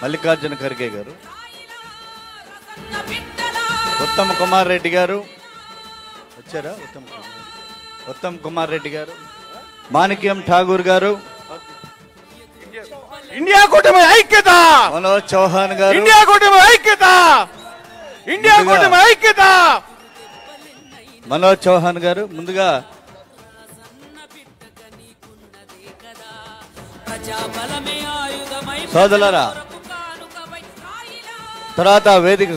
మల్లికార్జున ఖర్గే గారు, ఉత్తమ్ కుమార్ రెడ్డి గారు వచ్చారా? ఉత్తమ్ కుమార్ రెడ్డి గారు, మాణిక్యం ఠాగూర్ గారు, ఇండియా కూటమి ఐక్యత, మనోజ్ చౌహాన్ గారు, ఇండియా కూటమి ఐక్యత, ఇండియా కూటమి ఐక్యత. మనోజ్ చౌహాన్ గారు ముందుగా సోదరులారా, తర్వాత వేదిక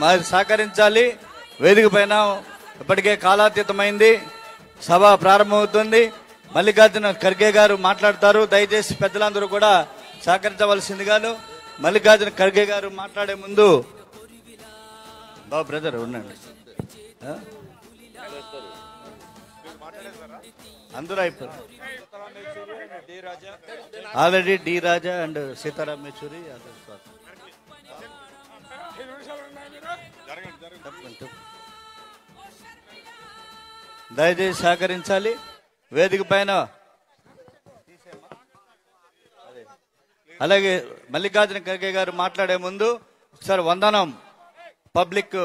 మరి సహకరించాలి. వేదిక పైన ఇప్పటికే కాలాతీతమైంది, సభ ప్రారంభమవుతుంది. మల్లికార్జున ఖర్గే గారు మాట్లాడతారు. దయచేసి పెద్దలందరూ కూడా సహకరించవలసిందిగాను. మల్లికార్జున ఖర్గే గారు మాట్లాడే ముందు బాబు బ్రదర్ ఉండండి, అందరూ అయిపోయారు already. D Raja and Sitaram Yechury దయచేసి సహకరించాలి. వేదిక పైన అలాగే మల్లికార్జున ఖర్గే గారు మాట్లాడే ముందు ఒకసారి వందనం పబ్లిక్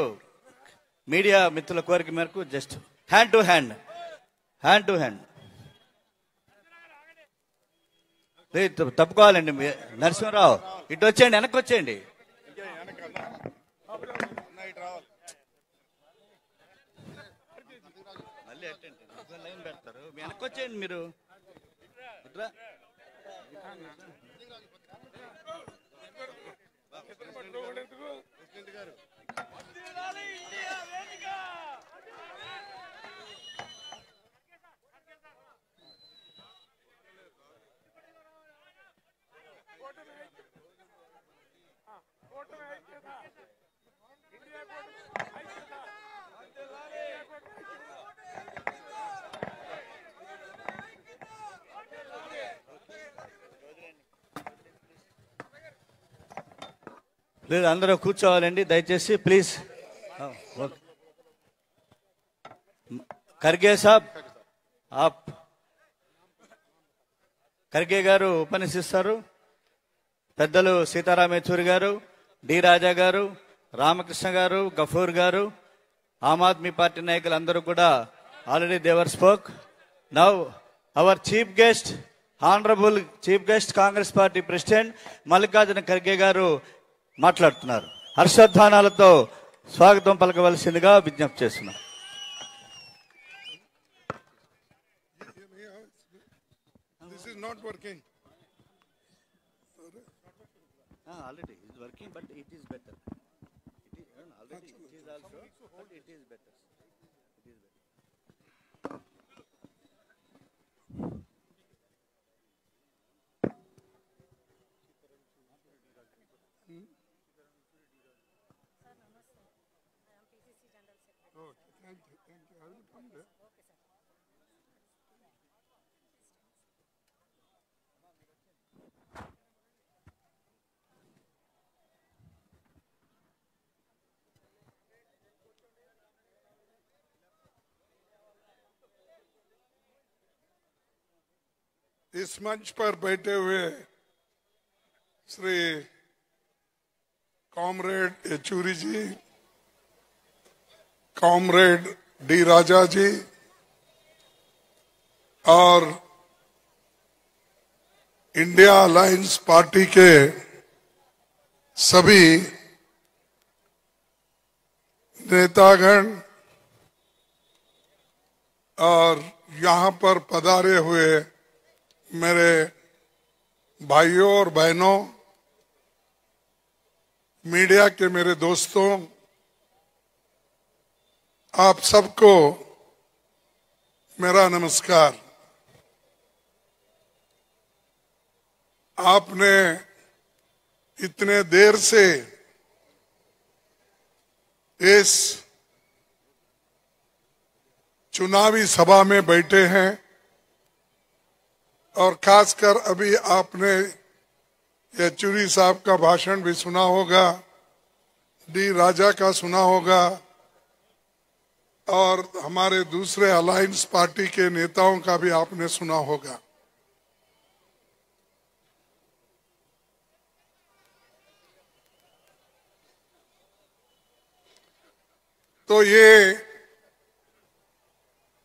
మీడియా మిత్రుల కోరిక మేరకు జస్ట్ హ్యాండ్ టు హ్యాండ్ తప్పుకోవాలండి. నరసింహరావు ఇటు వచ్చేయండి, వెనక్కి వచ్చేయండి. మళ్ళీ లైన్ పెడతారు, వెనక్కి వచ్చేయండి మీరు. లేదు, అందరూ కూర్చోవాలండి దయచేసి ప్లీజ్. ఖర్గే సాబ్ ఖర్గే గారు ఉపన్యసిస్తారు. పెద్దలు సీతారాం యెచూరి గారు, డి రాజా గారు, రామకృష్ణ గారు, గఫూర్ గారు, ఆమ్ ఆద్మీ పార్టీ నాయకులు అందరూ కూడా already they were spoke. Now our chief guest, honourable chief guest Congress party president Mallikarjuna Kharge గారు మాట్లాడుతున్నారు. హర్షధ్వానాలతో స్వాగతం పలకవలసిందిగా విజ్ఞప్తి చేస్తున్నాం. Already it is working, but it is better. Already it is also, but it is better. इस मंच पर बैठे हुए श्री कॉमरेड येचूरी जी, कॉमरेड डी राजा जी और इंडिया अलायंस पार्टी के सभी नेतागण और यहाँ पर पधारे हुए मेरे भाइयों और बहनों, मीडिया के मेरे दोस्तों, आप सबको मेरा नमस्कार। आपने इतने देर से इस चुनावी सभा में बैठे हैं और खासकर अभी आपने येचूरी साहब का भाषण भी सुना होगा, डी राजा का सुना होगा और हमारे दूसरे अलायंस पार्टी के नेताओं का भी आपने सुना होगा। तो ये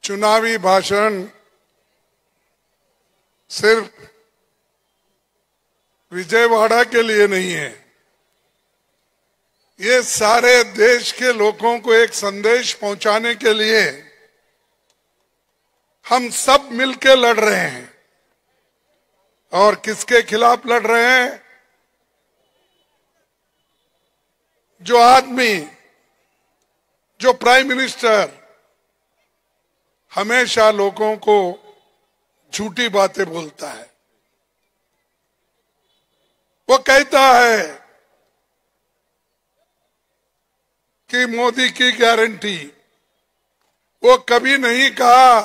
चुनावी भाषण सिर्फ विजयवाड़ा के लिए नहीं है, ये सारे देश के लोगों को एक संदेश पहुंचाने के लिए हम सब मिलकर लड़ रहे हैं। और किसके खिलाफ लड़ रहे हैं? जो आदमी, जो प्राइम मिनिस्टर हमेशा लोगों को झूठी बातें बोलता है। वो कहता है कि मोदी की गारंटी, वो कभी नहीं कहा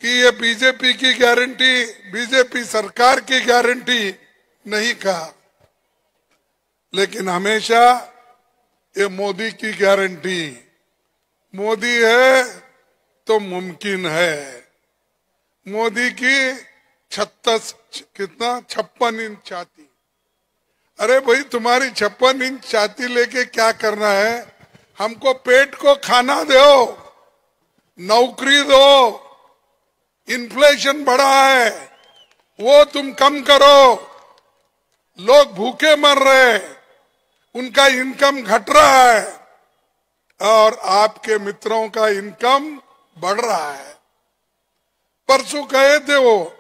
कि ये बीजेपी की गारंटी, बीजेपी सरकार की गारंटी नहीं कहा, लेकिन हमेशा ये मोदी की गारंटी, मोदी है तो मुमकिन है। मोदी की 56 इंच छाती। अरे भाई, तुम्हारी 56 इंच छाती लेके क्या करना है? हमको पेट को खाना दो, नौकरी दो, इन्फ्लेशन बढ़ा है वो तुम कम करो, लोग भूखे मर रहे, उनका इनकम घट रहा है और आपके मित्रों का इनकम बढ़ रहा है। परसों कहे थे वो,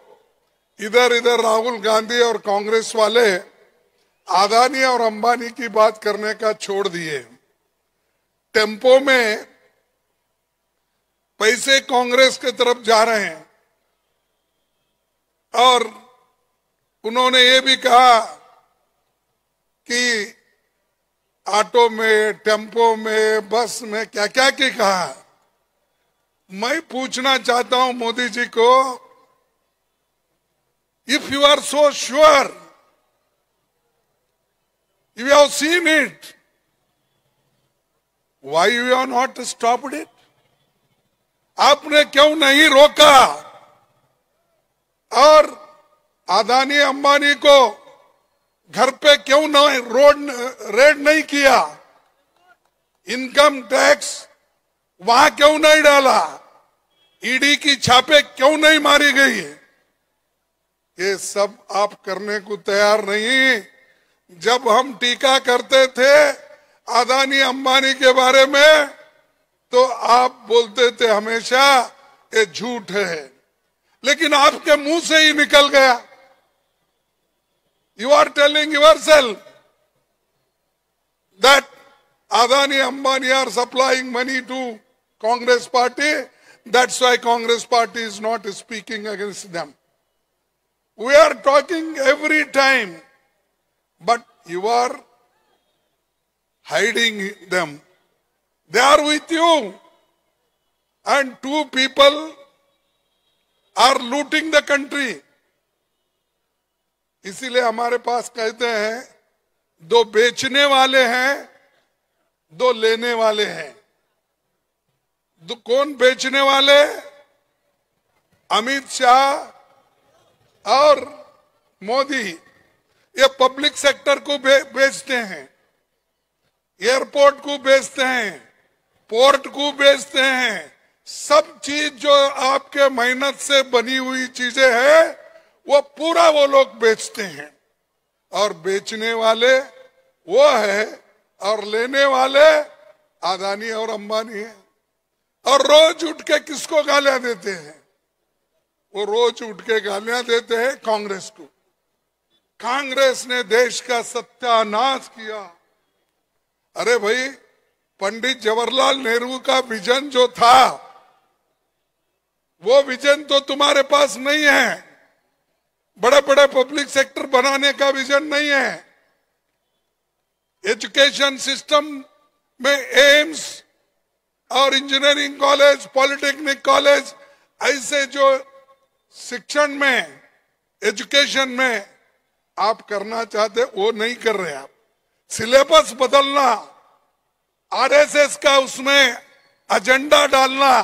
इधर राहुल गांधी और कांग्रेस वाले अदानी और अंबानी की बात करने का छोड़ दिए। टेम्पो में पैसे कांग्रेस की तरफ जा रहे हैं और उन्होंने ये भी कहा कि ऑटो में, टेम्पो में, बस में क्या क्या की कहा। मैं पूछना चाहता हूं मोदी जी को, if you are so sure, you have seen it, why you have not stopped it? आपने क्यों नहीं रोका? और अदानी अंबानी को घर पे क्यों नहीं रेड नहीं किया? इनकम टैक्स वहां क्यों नहीं डाला? ईडी की छापे क्यों नहीं मारी गई? ये सब आप करने को तैयार नहीं। जब हम टीका करते थे अदानी अंबानी के बारे में तो आप बोलते थे हमेशा ये झूठ है, लेकिन आपके मुंह से ही निकल गया। You are telling yourself that Adani Ambani are supplying money to Congress party. That's why Congress party is not speaking against them. We are talking every time, but you are hiding them. They are with you, and two people are looting the country. इसीलिए हमारे पास कहते हैं, दो बेचने वाले हैं, दो लेने वाले हैं। कौन बेचने वाले? अमित शाह और मोदी। ये पब्लिक सेक्टर को बेचते हैं, एयरपोर्ट को बेचते हैं, पोर्ट को बेचते हैं। सब चीज जो आपके मेहनत से बनी हुई चीजें हैं वो पूरा वो लोग बेचते हैं। और बेचने वाले वो है और लेने वाले अदानी और अंबानी है। और रोज उठ के किसको गालियां देते हैं? वो रोज उठ के गालियां देते हैं कांग्रेस को। कांग्रेस ने देश का सत्यानाश किया। अरे भाई, पंडित जवाहरलाल नेहरू का विजन जो था वो विजन तो तुम्हारे पास नहीं है। बड़े बड़े पब्लिक सेक्टर बनाने का विजन नहीं है। एजुकेशन सिस्टम में एम्स और इंजीनियरिंग कॉलेज, पॉलिटेक्निक कॉलेज, ऐसे जो शिक्षण में, एजुकेशन में आप करना चाहते वो नहीं कर रहे। आप सिलेबस बदलना, आरएसएस का उसमें एजेंडा डालना,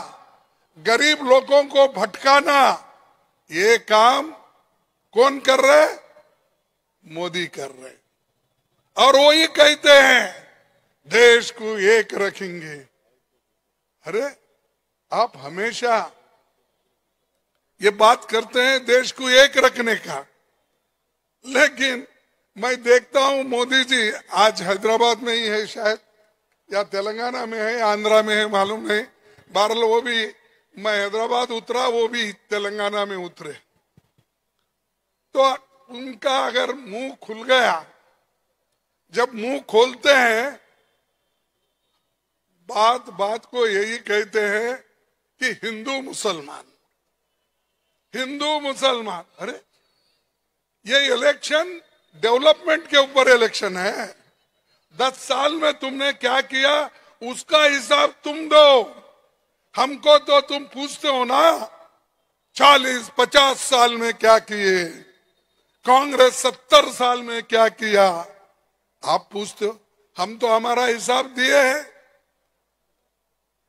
गरीब लोगों को भटकाना, ये काम कौन कर रहे? मोदी कर रहे। और वो ये कहते हैं देश को एक रखेंगे। अरे आप हमेशा ये बात करते हैं देश को एक रखने का, लेकिन मैं देखता हूं मोदी जी आज हैदराबाद में ही है शायद, या तेलंगाना में है, आंध्रा में है, मालूम नहीं। बहरहाल वो भी, मैं हैदराबाद उतरा, वो भी तेलंगाना में उतरे। तो उनका अगर मुंह खुल गया, जब मुंह खोलते हैं बात बात को यही कहते हैं कि हिंदू मुसलमान, हिंदू मुसलमान। अरे ये इलेक्शन डेवलपमेंट के ऊपर इलेक्शन है। 10 साल में तुमने क्या किया उसका हिसाब तुम दो। हमको तो तुम पूछते हो ना 40-50 साल में क्या किए, कांग्रेस 70 साल में क्या किया, आप पूछते हो। हम तो हमारा हिसाब दिए हैं।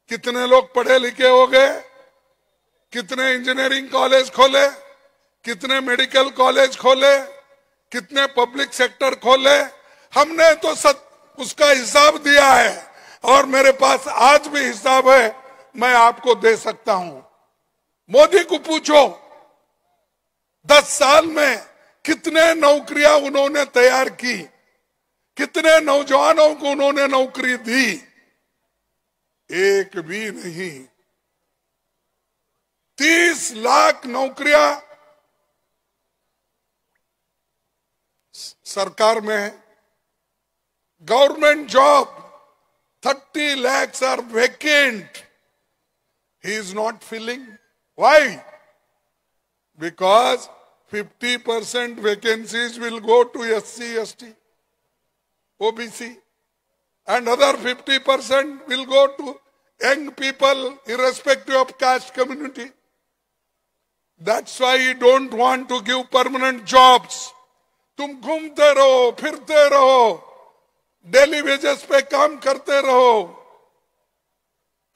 कितने लोग पढ़े लिखे हो गए, कितने इंजीनियरिंग कॉलेज खोले, कितने मेडिकल कॉलेज खोले, कितने पब्लिक सेक्टर खोले, हमने तो उसका हिसाब दिया है। और मेरे पास आज भी हिसाब है, मैं आपको दे सकता हूं। मोदी को पूछो 10 साल में कितने नौकरियां उन्होंने तैयार की, कितने नौजवानों को उन्होंने नौकरी दी, एक भी नहीं। 30 लाख नौकरियां सरकार में है। Government job 30 lakhs are vacant. He is not filling. Why? Because 50% vacancies will go to SC, ST, OBC, and other 50% will go to young people irrespective of caste community. That's why you don't want to give permanent jobs. तुम घूमते रहो, फिरते रहो, daily wages पे काम करते रहो,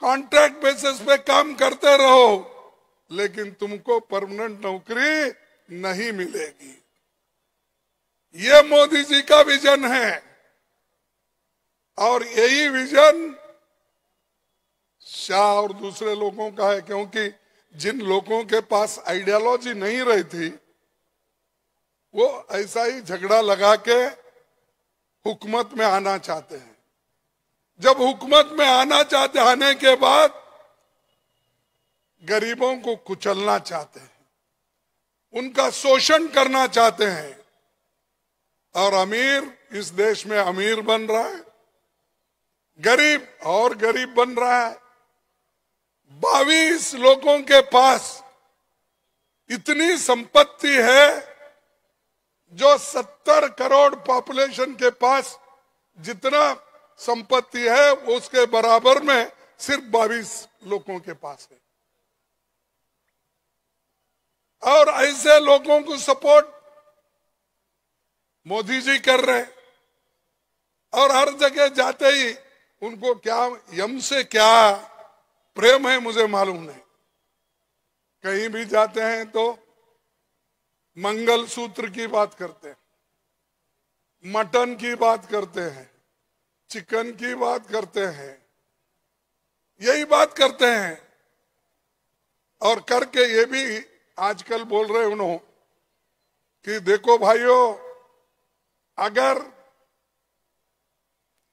contract basis पे काम करते रहो, लेकिन तुमको परमानेंट नौकरी नहीं मिलेगी। ये मोदी जी का विजन है। और यही विजन शाह और दूसरे लोगों का है, क्योंकि जिन लोगों के पास आइडियोलॉजी नहीं रही थी वो ऐसा ही झगड़ा लगा के हुकूमत में आना चाहते हैं। जब हुकूमत में आने के बाद गरीबों को कुचलना चाहते हैं, उनका शोषण करना चाहते हैं, और अमीर इस देश में अमीर बन रहा है, गरीब और गरीब बन रहा है। 22 लोगों के पास इतनी संपत्ति है जो 70 करोड़ पॉपुलेशन के पास जितना संपत्ति है उसके बराबर में सिर्फ 22 लोगों के पास है। और ऐसे लोगों को सपोर्ट मोदी जी कर रहे हैं। और हर जगह जाते ही उनको क्या यम से क्या प्रेम है मुझे मालूम नहीं। कहीं भी जाते हैं तो मंगल सूत्र की बात करते हैं, मटन की बात करते हैं, चिकन की बात करते हैं, यही बात करते हैं। और करके ये भी आजकल बोल रहे उन्होंने कि देखो भाइयों, अगर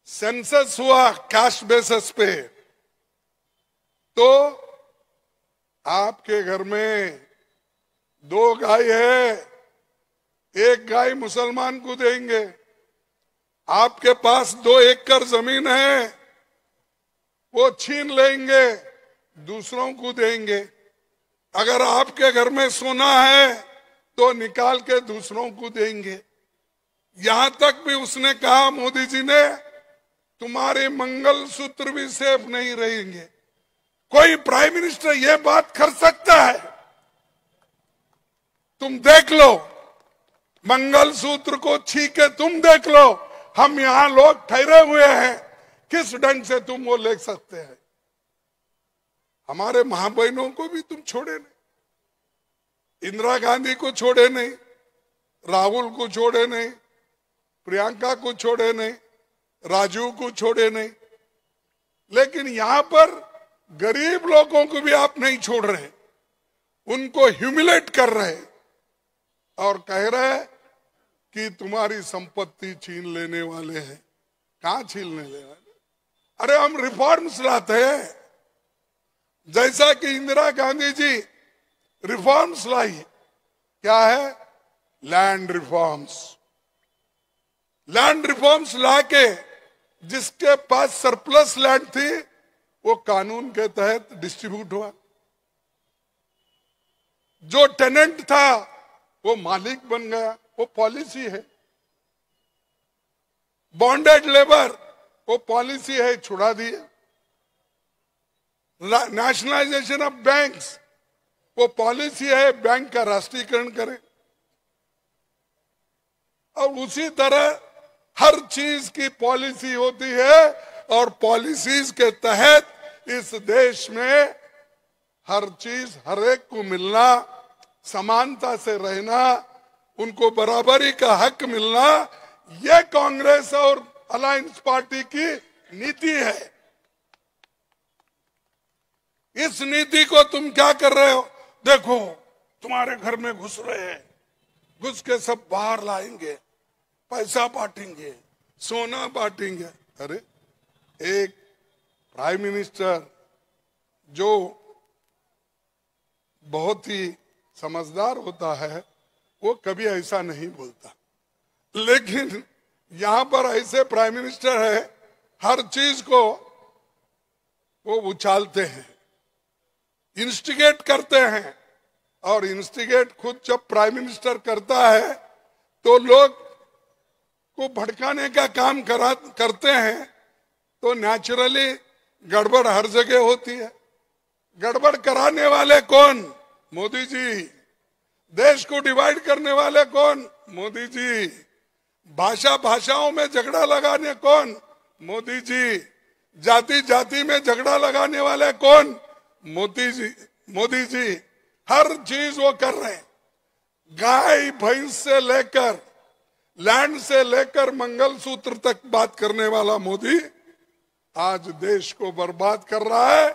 सेंसस हुआ कास्ट बेसिस पे तो आपके घर में 2 गाय है, 1 गाय मुसलमान को देंगे। आपके पास 2 एकड़ जमीन है, वो छीन लेंगे, दूसरों को देंगे। अगर आपके घर में सोना है तो निकाल के दूसरों को देंगे। यहां तक भी उसने कहा, मोदी जी ने, तुम्हारे मंगलसूत्र भी सेफ नहीं रहेंगे। कोई प्राइम मिनिस्टर ये बात कर सकता है? तुम देख लो, मंगलसूत्र को छीके तुम देख लो, हम यहां लोग ठहरे हुए हैं, किस ढंग से तुम वो ले सकते हैं? हमारे मां बहनों को भी तुम छोड़े नहीं, इंदिरा गांधी को छोड़े नहीं, राहुल को छोड़े नहीं, प्रियंका को छोड़े नहीं, राजू को छोड़े नहीं, लेकिन यहां पर गरीब लोगों को भी आप नहीं छोड़ रहे, उनको ह्यूमिलेट कर रहे और कह रहे कि तुम्हारी संपत्ति छीन लेने वाले हैं। कहां छीनने वाले? अरे हम रिफॉर्म्स लाते हैं, जैसा कि इंदिरा गांधी जी रिफॉर्म्स लाई। क्या है? Land reforms. लैंड रिफॉर्म्स लाके जिसके पास सरप्लस लैंड थी वो कानून के तहत डिस्ट्रीब्यूट हुआ, जो टेनेंट था वो मालिक बन गया। वो पॉलिसी है। बॉन्डेड लेबर वो पॉलिसी है, छुड़ा दिए। नेशनलाइजेशन ऑफ बैंक्स वो पॉलिसी है, बैंक का राष्ट्रीयकरण करें। और उसी तरह हर चीज की पॉलिसी होती है और पॉलिसीज के तहत इस देश में हर चीज हर एक को मिलना, समानता से रहना, उनको बराबरी का हक मिलना, यह कांग्रेस और अलायंस पार्टी की नीति है। इस नीति को तुम क्या कर रहे हो? देखो तुम्हारे घर में घुस रहे हैं, घुस के सब बाहर लाएंगे, पैसा बांटेंगे, सोना बांटेंगे। अरे एक प्राइम मिनिस्टर जो बहुत ही समझदार होता है वो कभी ऐसा नहीं बोलता, लेकिन यहां पर ऐसे प्राइम मिनिस्टर है, हर चीज को वो उछालते हैं, इंस्टिगेट करते हैं। और इंस्टिगेट खुद जब प्राइम मिनिस्टर करता है तो लोग को भड़काने का काम करते हैं, तो नेचुरली गड़बड़ हर जगह होती है। गड़बड़ कराने वाले कौन? मोदी जी। देश को डिवाइड करने वाले कौन? मोदी जी। भाषाओं में झगड़ा लगाने कौन? मोदी जी। जाति जाति में झगड़ा लगाने वाले कौन? मोदी जी। मोदी जी हर चीज वो कर रहे हैं। गाय भैंस से लेकर लैंड से लेकर मंगलसूत्र तक बात करने वाला मोदी आज देश को बर्बाद कर रहा है।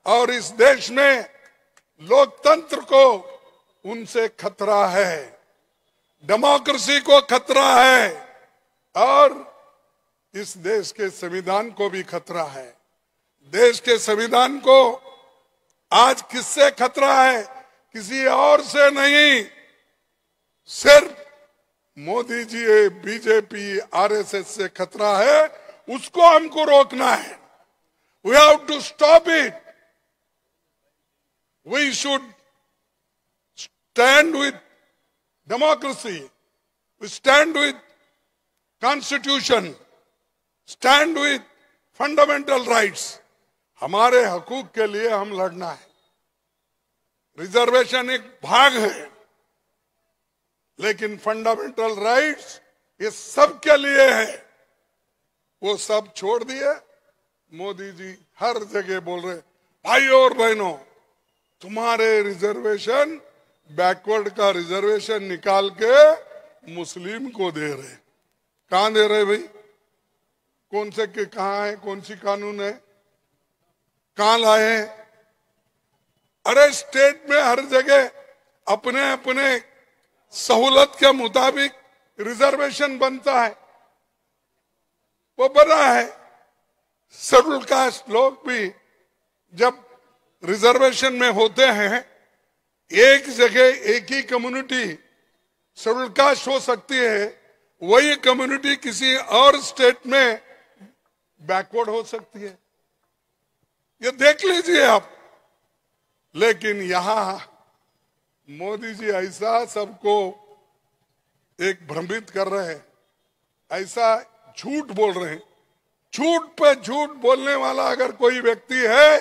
और इस देश में लोकतंत्र को उनसे खतरा है, डेमोक्रेसी को खतरा है और इस देश के संविधान को भी खतरा है। देश के संविधान को आज किससे खतरा है? किसी और से नहीं, सिर्फ मोदी जी, बीजेपी, आरएसएस से खतरा है। उसको हमको रोकना है। We have to stop it. We should stand with democracy, we stand with constitution, stand with fundamental rights. हमारे हकूक के लिए हम लड़ना है। रिजर्वेशन एक भाग है, लेकिन फंडामेंटल राइट्स ये सब के लिए है। वो सब छोड़ दिए। मोदी जी हर जगह बोल रहे, भाइयों और बहनों, तुम्हारे रिजर्वेशन, बैकवर्ड का रिजर्वेशन निकाल के मुस्लिम को दे रहे। कहां दे रहे भाई? कौन से के कहां है? कौन सी कानून है? कहां लाए हैं? अरे स्टेट में हर जगह अपने अपने सहूलत के मुताबिक रिजर्वेशन बनता है, वो बना है। शेड्यूल कास्ट लोग भी जब रिजर्वेशन में होते हैं, एक जगह एक ही कम्युनिटी शेड्यूल कास्ट हो सकती है, वही कम्युनिटी किसी और स्टेट में बैकवर्ड हो सकती है। ये देख लीजिए आप। लेकिन यहां मोदी जी ऐसा सबको एक भ्रमित कर रहे हैं, ऐसा झूठ बोल रहे हैं। झूठ पे झूठ बोलने वाला अगर कोई व्यक्ति है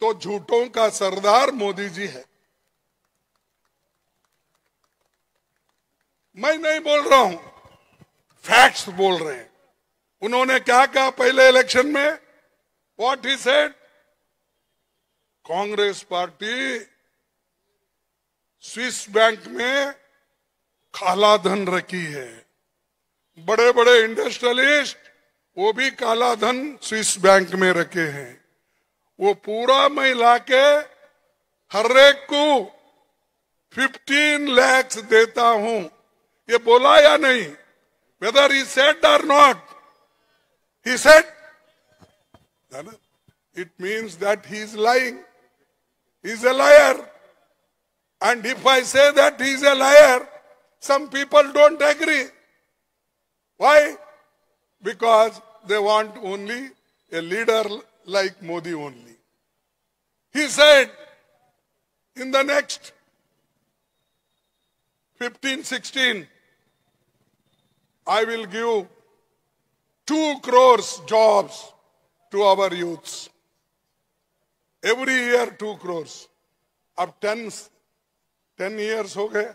तो झूठों का सरदार मोदी जी है। मैं नहीं बोल रहा हूं, फैक्ट्स बोल रहे हैं। उन्होंने क्या कहा पहले इलेक्शन में? What he said? Congress party Swiss bank में काला धन रखी है। बड़े बड़े इंडस्ट्रियलिस्ट वो भी काला धन स्विस बैंक में रखे हैं। वो पूरा मैं लाके हर एक को 15 lakhs देता हूं, ये बोला या नहीं? Whether he said or not, he said. It means that he is lying. He is a liar. And if I say that he is a liar, some people don't agree. Why? Because they want only a leader like Modi only. He said in the next 15-16, I will give 2 crores jobs to our youths. Every year 2 crores. अब 10 years हो गए,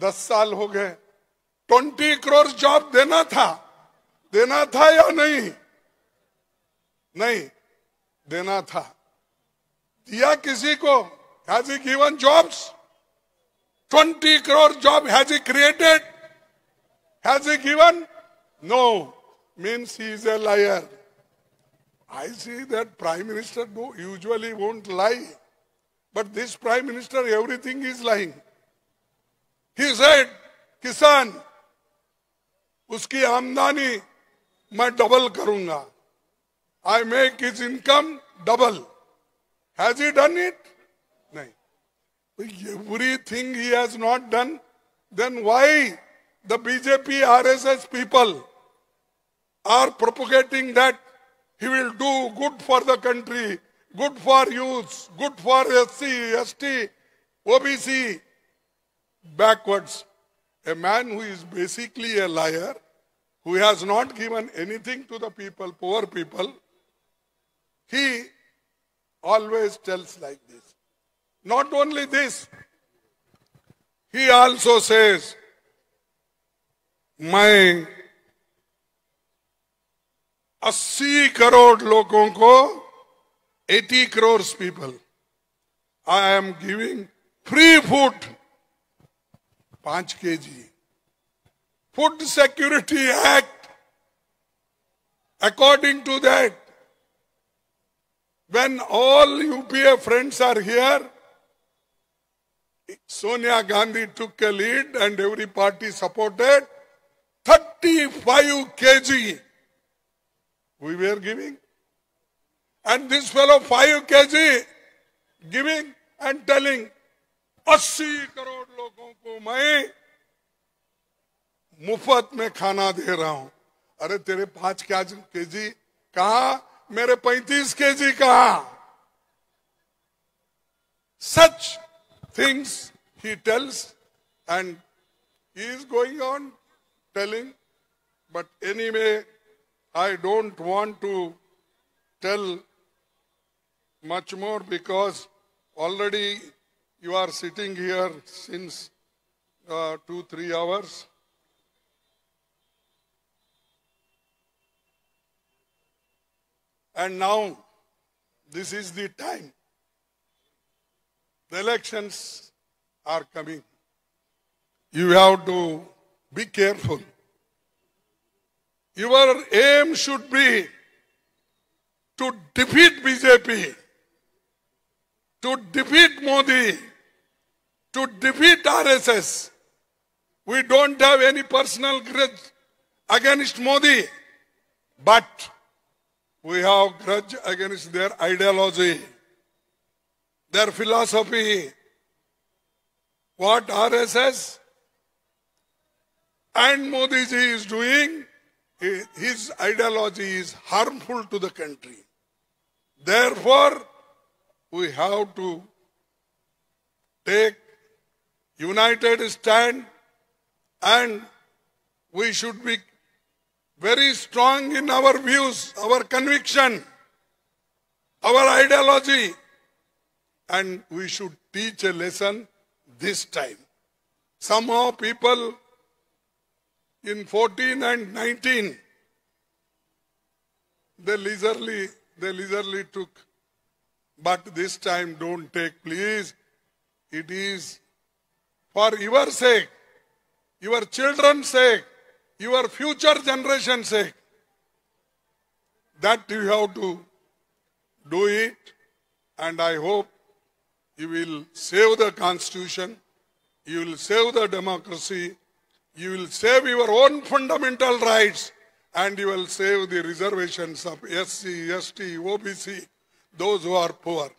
10 साल हो गए, 20 crores job देना था या नहीं? नहीं देना था। दिया किसी को? Has he given jobs? 20 crore job has he created? Has he given? No. Means he is a liar. I see that Prime Minister usually won't lie. But this Prime Minister, everything is lying. He said, किसान उसकी आमदनी मैं double करूंगा. I make his income double. Has he done it? नहीं. Everything he has not done. Then why the BJP RSS people are propagating that he will do good for the country, good for youths, good for SC, ST, OBC, backwards. A man who is basically a liar, who has not given anything to the people, poor people, he always tells like this. Not only this, he also says, मैं 80 crore लोगों को, 80 crores people, I am giving free food, 5 kg. Food Security Act, according to that, when all UPA friends are here, Sonia Gandhi took a lead and every party supported. 35 kg we were giving. And this fellow 5 kg giving and telling 80 crore लोगों को मैं मुफ्त में खाना दे रहा हूं. अरे तेरे 5 kg कहां, मेरे 35 kg कहां? Such things he tells and he is going on telling. But anyway, I don't want to tell much more because already you are sitting here since 2-3 hours. And now, this is the time. The elections are coming. You have to be careful. Your aim should be to defeat BJP, to defeat Modi, to defeat RSS. We don't have any personal grudge against Modi, but we have grudge against their ideology, their philosophy. What RSS and Modi ji is doing, his ideology is harmful to the country. Therefore, we have to take united stand and we should be very strong in our views, our conviction, our ideology, and we should teach a lesson this time. Somehow people in 14 and 19, they leisurely took. But this time don't take, please. It is for your sake, your children's sake, your future generation's sake. that you have to do it, and I hope you will save the constitution, you will save the democracy, you will save your own fundamental rights, and you will save the reservations of SC, ST, OBC, those who are poor.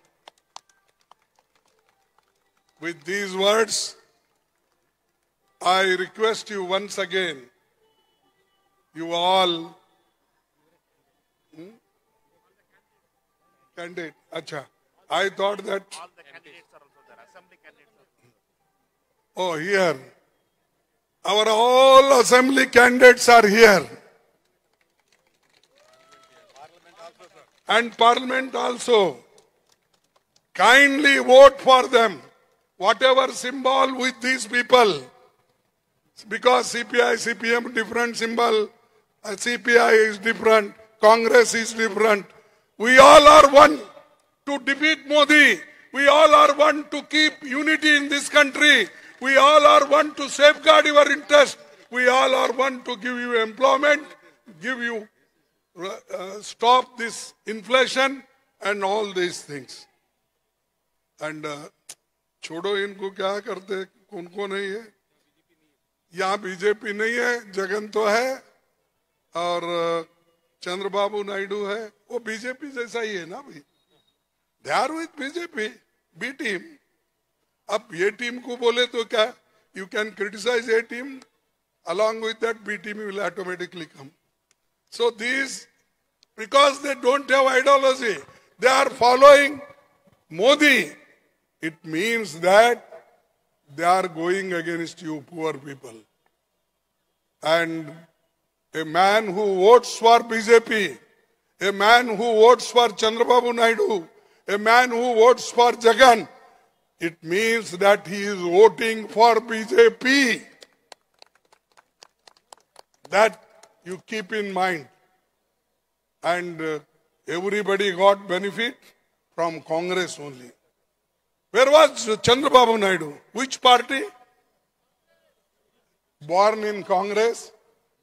With these words, I request you once again, you all, candidate, acha, I thought that, All the candidates are also there. Assembly candidates are oh, here, our all assembly candidates are here. And parliament also. Kindly vote for them. Whatever symbol with these people. Because CPI, CPM different symbol. CPI is different. Congress is different. We all are one to defeat Modi. We all are one to keep unity in this country. We all are one to safeguard your interest. We all are one to give you employment, give you stop this inflation and all these things. And छोड़ो इनको क्या करते कौन कौन है ये यहाँ BJP नहीं है जगन तो है और चंद्रबाबू नायडू है वो बीजेपी जैसा ही है ना भाई they are with BJP B team अब ये टीम को बोले तो क्या you can criticise A team along with that B team will automatically come. So these, because they don't have ideology, they are following Modi. It means that they are going against you poor people. And a man who votes for BJP, a man who votes for Chandrababu Naidu, a man who votes for Jagan, it means that he is voting for BJP. That you keep in mind. And everybody got benefit from Congress only. Where was Chandrababu Naidu? Which party? Born in Congress,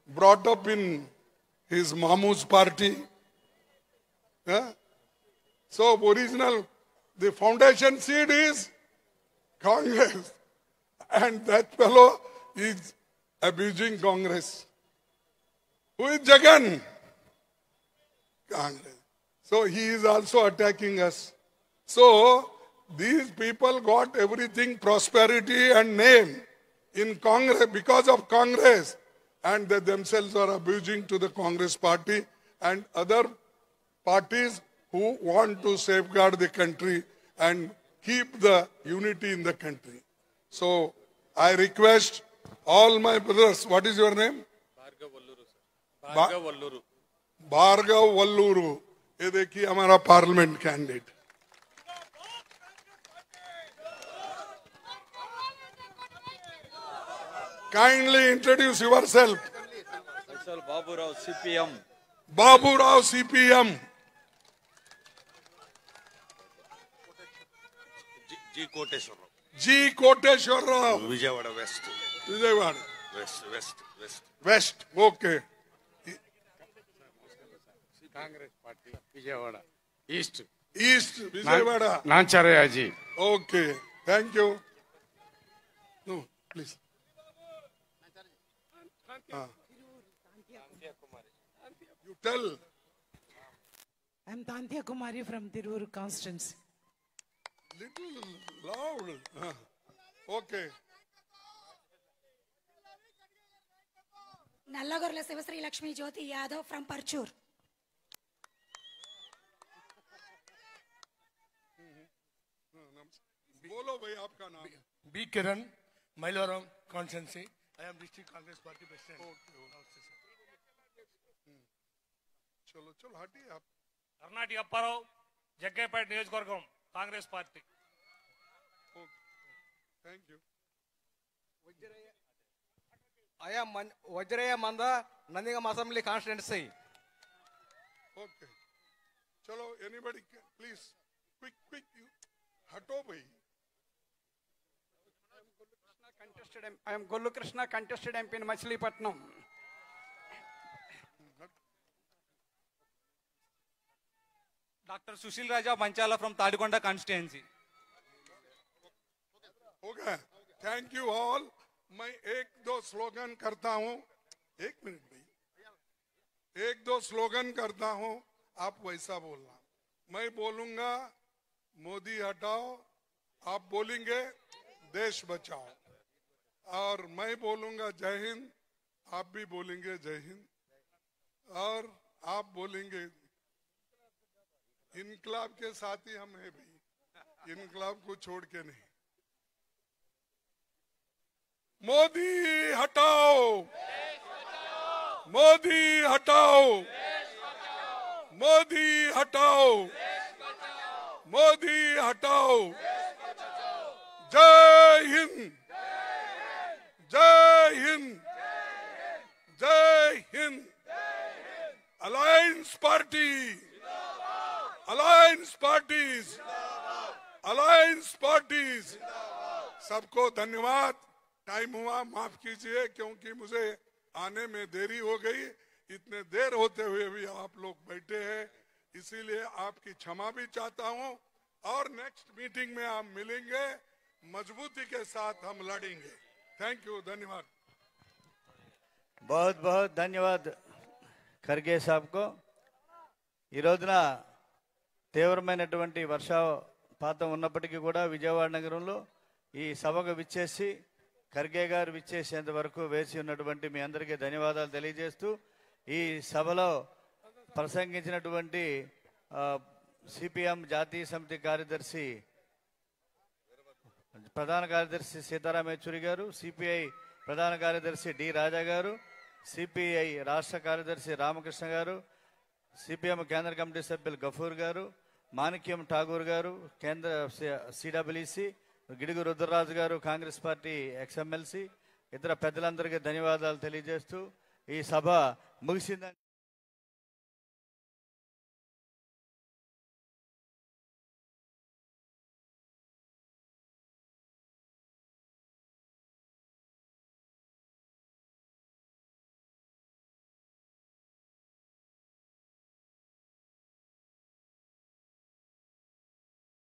brought up in his Mamu's party. Yeah? So original, the foundation seed is Congress. And that fellow is abusing Congress. Who is Jagan? Congress. So he is also attacking us. So these people got everything, prosperity and name in Congress because of Congress, and they themselves are abusing to the Congress party and other parties who want to safeguard the country and keep the unity in the country. So I request all my brothers, what is your name? Bhargav Valluru ये देखिए हमारा parliament candidate kindly introduce yourself Baburao CPM Baburao CPM ji Koteswararao Vijayawada west Vijayawada west west west west okay Congress party Vijayawada east east Vijayawada नांचारयाजी okay thank you no please you tell I'm Tantya Kumari from Tiruvur constituency. little loud okay Nallagorla Sivasri Lakshmi Jyoti Yadav from Parchur. बोलो भाई आपका नाम B Kiran Mylavaram constituency I am district Congress party president चलो चलो हटिए आप कर्नाटक अप्पाराव जग्गेपेट नियोजकवर्गम Congress party thank you I am Vajraya Manda, Nandingam Assembly Constituency. Okay चलो एनीबॉडी प्लीज क्विक you हटो भाई I am Gollu Krishna, contested MP in Machilipatnam. Doctor Sushil Raja Manchala from Tadikonda constituency. हो गया, थैंक यू ऑल। मैं एक दो स्लोगन करता हूं, एक मिनट भाई, एक दो स्लोगन करता हूं, आप वैसा बोलना। मैं बोलूंगा मोदी हटाओ, आप बोलेंगे देश बचाओ, और मैं बोलूंगा जय हिंद, आप भी बोलेंगे जय हिंद, और आप बोलेंगे इनकलाब के साथ ही हम हैं भाई, इनकलाब को छोड़ के नहीं। मोदी हटाओ, मोदी हटाओ, मोदी हटाओ, मोदी हटाओ। जय हिंद, जय हिंद, जय Hind. Alliance party, alliance parties, alliance parties. सबको धन्यवाद। टाइम हुआ, माफ कीजिए क्योंकि मुझे आने में देरी हो गई। इतने देर होते हुए भी आप लोग बैठे हैं, इसीलिए आपकी क्षमा भी चाहता हूं। और नेक्स्ट मीटिंग में आप मिलेंगे, मजबूती के साथ हम लड़ेंगे। थैंक यू, धन्यवाद। बहुत बहुत ధన్యవాद ఖర్గే సాబ్కు। ఈ రోజున తీవ్రమైనటువంటి వర్షపాతం ఉన్నప్పటికీ కూడా విజయవాడ నగరంలో ఈ సభకు విచ్చేసి ఖర్గే గారు విచ్చేసేంత వరకు వేసి ఉన్నటువంటి మీ అందరికీ ధన్యవాదాలు తెలియజేస్తూ, ఈ సభలో ప్రసంగించినటువంటి సిపిఎం జాతీయ సమితి కార్యదర్శి ప్రధాన కార్యదర్శి సీతారాం యేచూరి గారు, సిపిఐ ప్రధాన కార్యదర్శి డి రాజా గారు, సిపిఐ రాష్ట్ర కార్యదర్శి రామకృష్ణ గారు, సిపిఎం కేంద్ర కమిటీ సభ్యులు గఫూర్ గారు, మాణిక్యం ఠాగూర్ గారు, కేంద్ర సిడబ్ల్యూసి, గిడుగు రుద్రరాజు గారు, కాంగ్రెస్ పార్టీ ఎక్స్ఎమ్మెల్సీ, ఇతర పెద్దలందరికీ ధన్యవాదాలు తెలియజేస్తూ ఈ సభ ముగిసిందని